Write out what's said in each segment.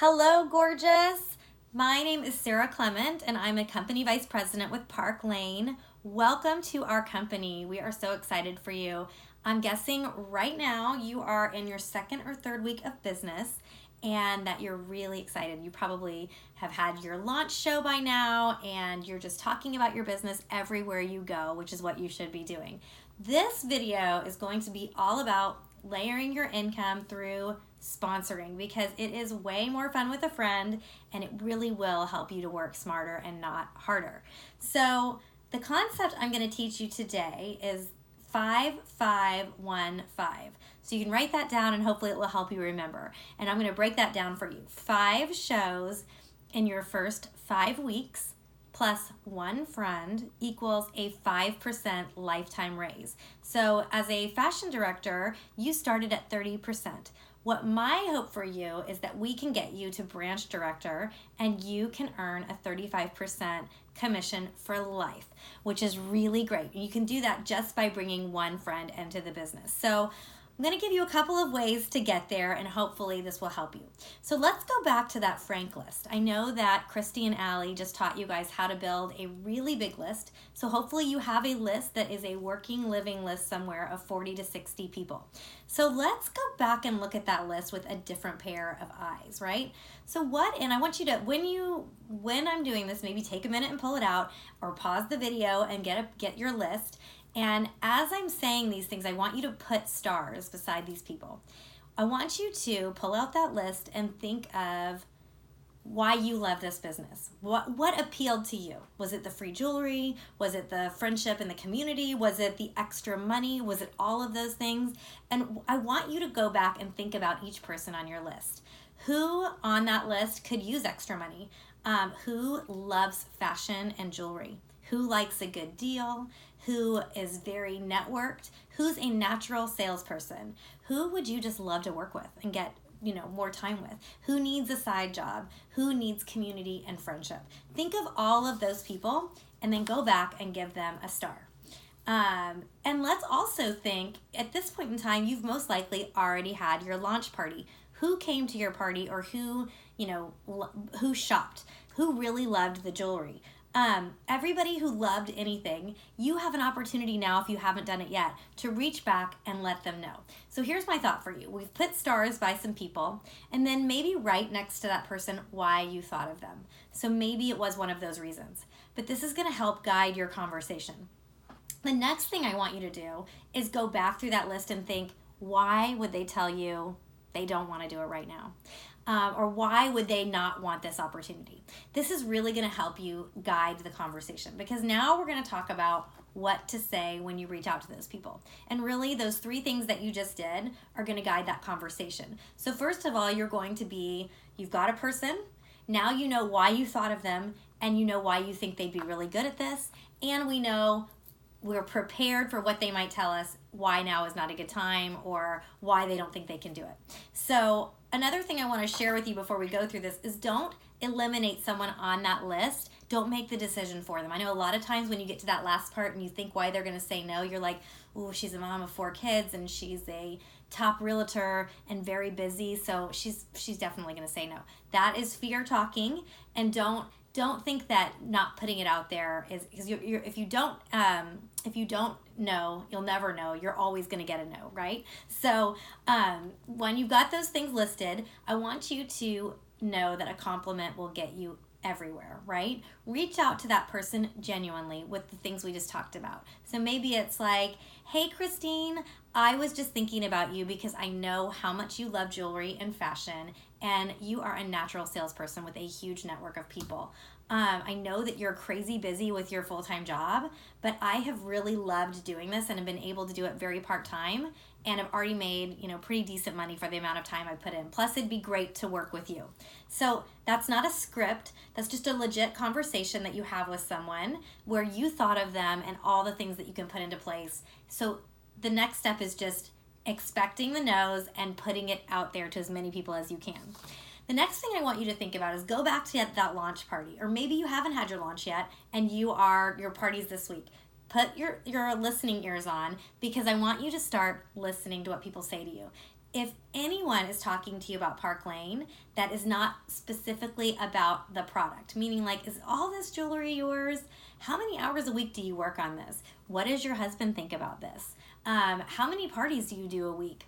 Hello, gorgeous. My name is Sara Clement, and I'm a company vice president with Park Lane. Welcome to our company. We are so excited for you. I'm guessing right now you are in your second or third week of business and that you're really excited. You probably have had your launch show by now and you're just talking about your business everywhere you go, which is what you should be doing. This video is going to be all about layering your income through sponsoring because it is way more fun with a friend and it really will help you to work smarter and not harder. So the concept I'm going to teach you today is 5515. So you can write that down and hopefully it will help you remember. And I'm going to break that down for you. 5 shows in your first 5 weeks plus 1 friend equals a 5% lifetime raise. So as a fashion director, you started at 30%. What my hope for you is that we can get you to branch director and you can earn a 35% commission for life, which is really great. You can do that just by bringing 1 friend into the business. So I'm going to give you a couple of ways to get there and hopefully this will help you. So let's go back to that Frank list. I know that Christy and Allie just taught you guys how to build a really big list. So hopefully you have a list that is a working living list somewhere of 40 to 60 people. So let's go back and look at that list with a different pair of eyes, right? So and I want you to, when I'm doing this, maybe take a minute and pull it out or pause the video and get your list. And as I'm saying these things, I want you to put stars beside these people. I want you to pull out that list and think of why you love this business. What appealed to you? Was it the free jewelry? Was it the friendship in the community? Was it the extra money? Was it all of those things? And I want you to go back and think about each person on your list. Who on that list could use extra money? Who loves fashion and jewelry? Who likes a good deal? Who is very networked? Who's a natural salesperson? Who would you just love to work with and get more time with? Who needs a side job? Who needs community and friendship? Think of all of those people and then go back and give them a star. And let's also think, at this point in time, you've most likely already had your launch party. Who came to your party or who shopped? Who really loved the jewelry? Everybody who loved anything, you have an opportunity now, if you haven't done it yet, to reach back and let them know. So here's my thought for you. We've put stars by some people, and then maybe right next to that person why you thought of them. So maybe it was one of those reasons. But this is going to help guide your conversation. The next thing I want you to do is go back through that list and think, why would they tell you they don't want to do it right now? Or why would they not want this opportunity? This is really going to help you guide the conversation because now we're going to talk about what to say when you reach out to those people. And really those 3 things that you just did are going to guide that conversation. So first of all, you've got a person, now you know why you thought of them and you know why you think they'd be really good at this, and we're prepared for what they might tell us, why now is not a good time or why they don't think they can do it. So another thing I want to share with you before we go through this is don't eliminate someone on that list. Don't make the decision for them. I know a lot of times when you get to that last part and you think why they're going to say no, you're like, oh, she's a mom of 4 kids and she's a top realtor and very busy, so she's definitely going to say no. That is fear talking, and don't think that not putting it out there is because if you don't know, you'll never know. You're always going to get a no, right? So when you've got those things listed, I want you to know that a compliment will get you everywhere, right? Reach out to that person genuinely with the things we just talked about. So maybe it's like, hey, Christine, I was just thinking about you because I know how much you love jewelry and fashion, and you are a natural salesperson with a huge network of people. I know that you're crazy busy with your full-time job, but I have really loved doing this and have been able to do it very part-time and have already made, pretty decent money for the amount of time I put in. Plus, it'd be great to work with you. So that's not a script. That's just a legit conversation that you have with someone where you thought of them and all the things that you can put into place. So the next step is just expecting the no's and putting it out there to as many people as you can. The next thing I want you to think about is go back to that launch party, or maybe you haven't had your launch yet and your party's this week. Put your listening ears on because I want you to start listening to what people say to you. if anyone is talking to you about Park Lane that is not specifically about the product, meaning like, is all this jewelry yours? How many hours a week do you work on this? What does your husband think about this? How many parties do you do a week?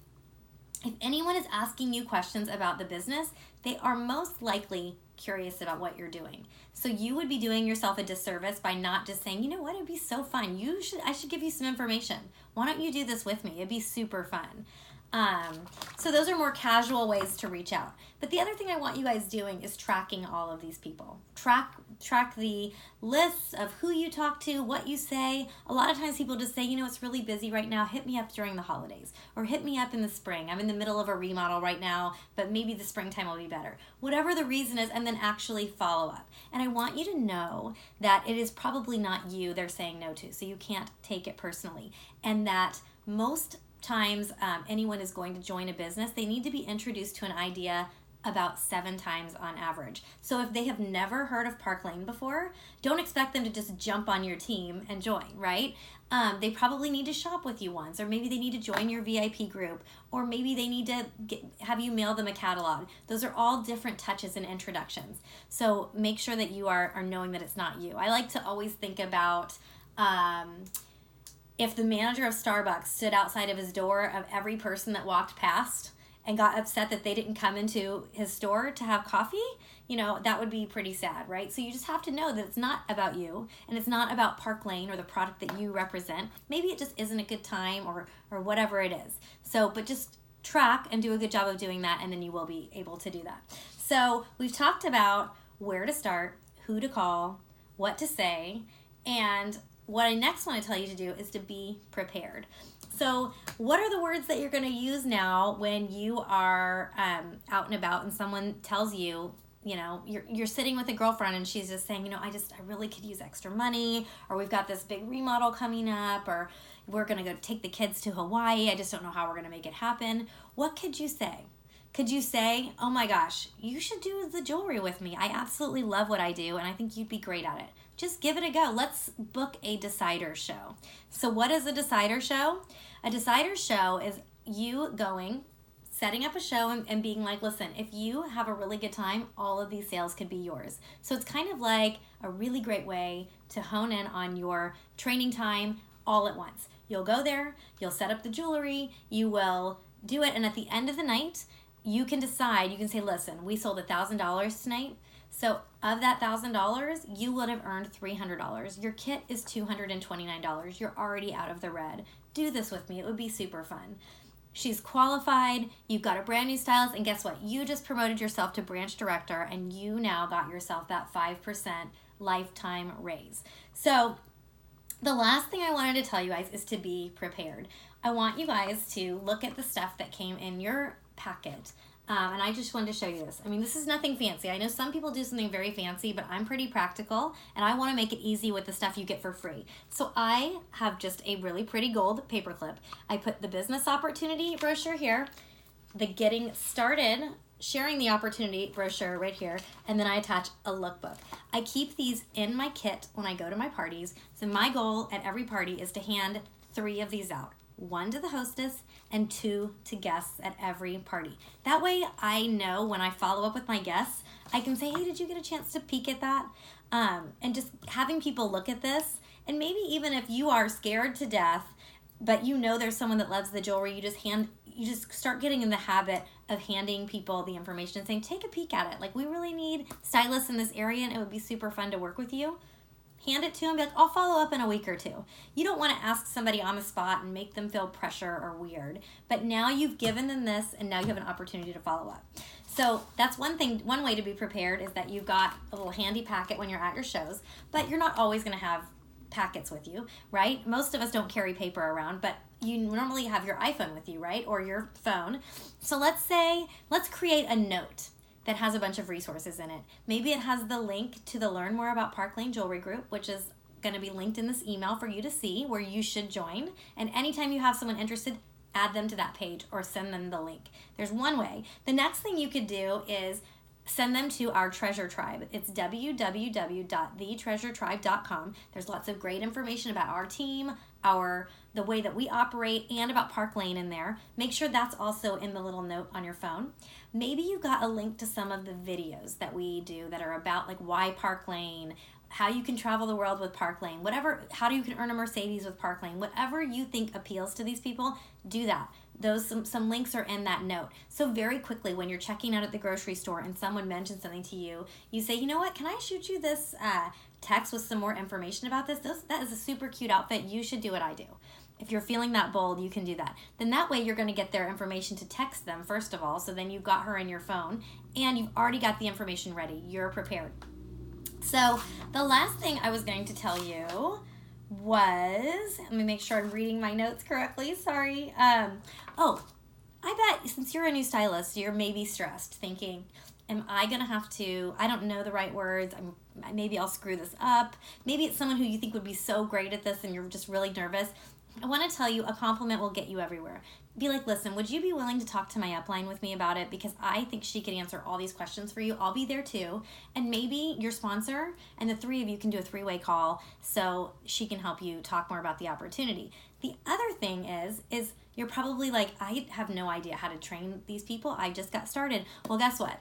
If anyone is asking you questions about the business, they are most likely curious about what you're doing. So you would be doing yourself a disservice by not just saying, you know what, it'd be so fun. I should give you some information. Why don't you do this with me? It'd be super fun. So those are more casual ways to reach out. But the other thing I want you guys doing is tracking all of these people. Track the lists of who you talk to, what you say. A lot of times people just say, you know, it's really busy right now. Hit me up during the holidays, or hit me up in the spring. I'm in the middle of a remodel right now, but maybe the springtime will be better. Whatever the reason is, and then actually follow up. And I want you to know that it is probably not you they're saying no to, so you can't take it personally. And that most times anyone is going to join a business, they need to be introduced to an idea about 7 times on average. So if they have never heard of Park Lane before, don't expect them to just jump on your team and join, right? They probably need to shop with you once, or maybe they need to join your VIP group, or maybe they need to have you mail them a catalog. Those are all different touches and introductions. So make sure that you are knowing that it's not you. I like to always think about if the manager of Starbucks stood outside of his door of every person that walked past and got upset that they didn't come into his store to have coffee, you know, that would be pretty sad, right? So you just have to know that it's not about you, and it's not about Park Lane or the product that you represent. Maybe it just isn't a good time or whatever it is. So, but just track and do a good job of doing that, and then you will be able to do that. So we've talked about where to start, who to call, what to say, and what I next want to tell you to do is to be prepared. So what are the words that you're going to use now when you are out and about and someone tells you, you know, you're sitting with a girlfriend and she's just saying, you know, I really could use extra money, or we've got this big remodel coming up, or we're going to go take the kids to Hawaii. I just don't know how we're going to make it happen. What could you say? Could you say, oh my gosh, you should do the jewelry with me. I absolutely love what I do, and I think you'd be great at it. Just give it a go. Let's book a decider show. So what is a decider show? A decider show is you setting up a show and being like, listen, if you have a really good time, all of these sales could be yours. So it's kind of like a really great way to hone in on your training time all at once. You'll go there, you'll set up the jewelry, you will do it, and at the end of the night, you can decide, you can say, listen, we sold $1,000 tonight. So of that $1,000, you would have earned $300. Your kit is $229. You're already out of the red. Do this with me. It would be super fun. She's qualified. You've got a brand new stylist. And guess what? You just promoted yourself to branch director, and you now got yourself that 5% lifetime raise. So the last thing I wanted to tell you guys is to be prepared. I want you guys to look at the stuff that came in your packet. And I just wanted to show you this. I mean, this is nothing fancy. I know some people do something very fancy, but I'm pretty practical, and I want to make it easy with the stuff you get for free. So I have just a really pretty gold paperclip. I put the business opportunity brochure here, the getting started sharing the opportunity brochure right here, and then I attach a lookbook. I keep these in my kit when I go to my parties. So my goal at every party is to hand 3 of these out. 1 to the hostess and 2 to guests at every party. That way I know when I follow up with my guests, I can say, hey, did you get a chance to peek at that? And just having people look at this, and maybe even if you are scared to death, but you know there's someone that loves the jewelry, you just start getting in the habit of handing people the information and saying, take a peek at it. Like, we really need stylists in this area, and it would be super fun to work with you. Hand it to them, be like, I'll follow up in a week or 2. You don't want to ask somebody on the spot and make them feel pressure or weird. But now you've given them this, and now you have an opportunity to follow up. So that's one thing. One way to be prepared is that you've got a little handy packet when you're at your shows, but you're not always going to have packets with you, right? Most of us don't carry paper around, but you normally have your iPhone with you, right? Or your phone. So let's create a note that has a bunch of resources in it. Maybe it has the link to the Learn More About Park Lane Jewelry Group, which is going to be linked in this email for you to see, where you should join. And anytime you have someone interested, add them to that page or send them the link. There's one way. The next thing you could do is send them to our Treasure Tribe. It's www.thetreasuretribe.com. There's lots of great information about our team, the way that we operate and about Park Lane in there. Make sure that's also in the little note on your phone. Maybe you got a link to some of the videos that we do that are about like why Park Lane, how you can travel the world with Park Lane, whatever, how you can earn a Mercedes with Park Lane, whatever you think appeals to these people, do that. Some links are in that note. So very quickly when you're checking out at the grocery store and someone mentions something to you, you say, you know what, can I shoot you this text with some more information about this? That is a super cute outfit. You should do what I do. If you're feeling that bold, you can do that. Then that way you're going to get their information to text them, first of all. So then you've got her in your phone and you've already got the information ready. You're prepared. So the last thing I was going to tell you was, let me make sure I'm reading my notes correctly. Sorry. I bet since you're a new stylist, you're maybe stressed thinking, am I going to have to, I don't know the right words. Maybe I'll screw this up. Maybe it's someone who you think would be so great at this and you're just really nervous. I want to tell you a compliment will get you everywhere. Be like, listen, would you be willing to talk to my upline with me about it? Because I think she could answer all these questions for you. I'll be there too. And maybe your sponsor and the three of you can do a three-way call so she can help you talk more about the opportunity. The other thing is you're probably like, I have no idea how to train these people. I just got started. Well, guess what?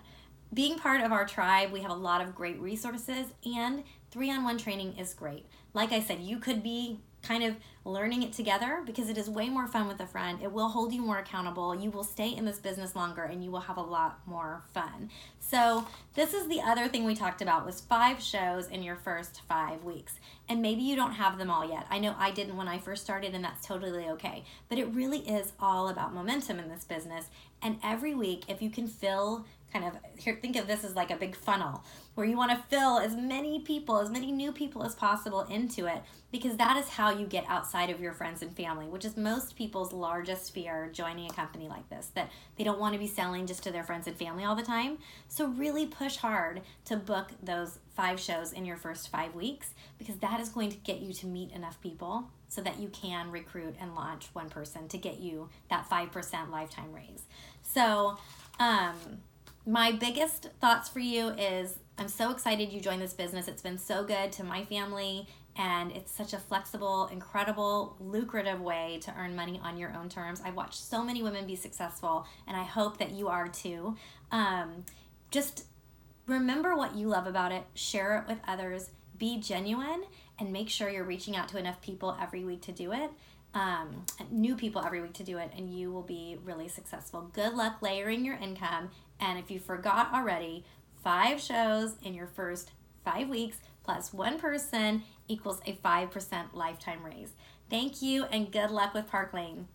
Being part of our tribe, we have a lot of great resources, and 3-on-1 training is great. Like I said, you could be kind of learning it together because it is way more fun with a friend. It will hold you more accountable. You will stay in this business longer and you will have a lot more fun. So this is the other thing we talked about was 5 shows in your first 5 weeks. And maybe you don't have them all yet. I know I didn't when I first started, and that's totally okay. But it really is all about momentum in this business. And every week, if you can fill think of this as like a big funnel where you want to fill as many people, as many new people as possible into it, because that is how you get outside of your friends and family, which is most people's largest fear joining a company like this, that they don't want to be selling just to their friends and family all the time. So really push hard to book those 5 shows in your first 5 weeks, because that is going to get you to meet enough people so that you can recruit and launch one person to get you that 5% lifetime raise. So, my biggest thoughts for you is I'm so excited you joined this business. It's been so good to my family, and it's such a flexible, incredible, lucrative way to earn money on your own terms. I've watched so many women be successful, and I hope that you are too. Just remember what you love about it, share it with others, be genuine, and make sure you're reaching out to enough people every week to do it. New people every week to do it, and you will be really successful. Good luck layering your income. And if you forgot already, 5 shows in your first 5 weeks plus 1 person equals a 5% lifetime raise. Thank you, and good luck with Park Lane.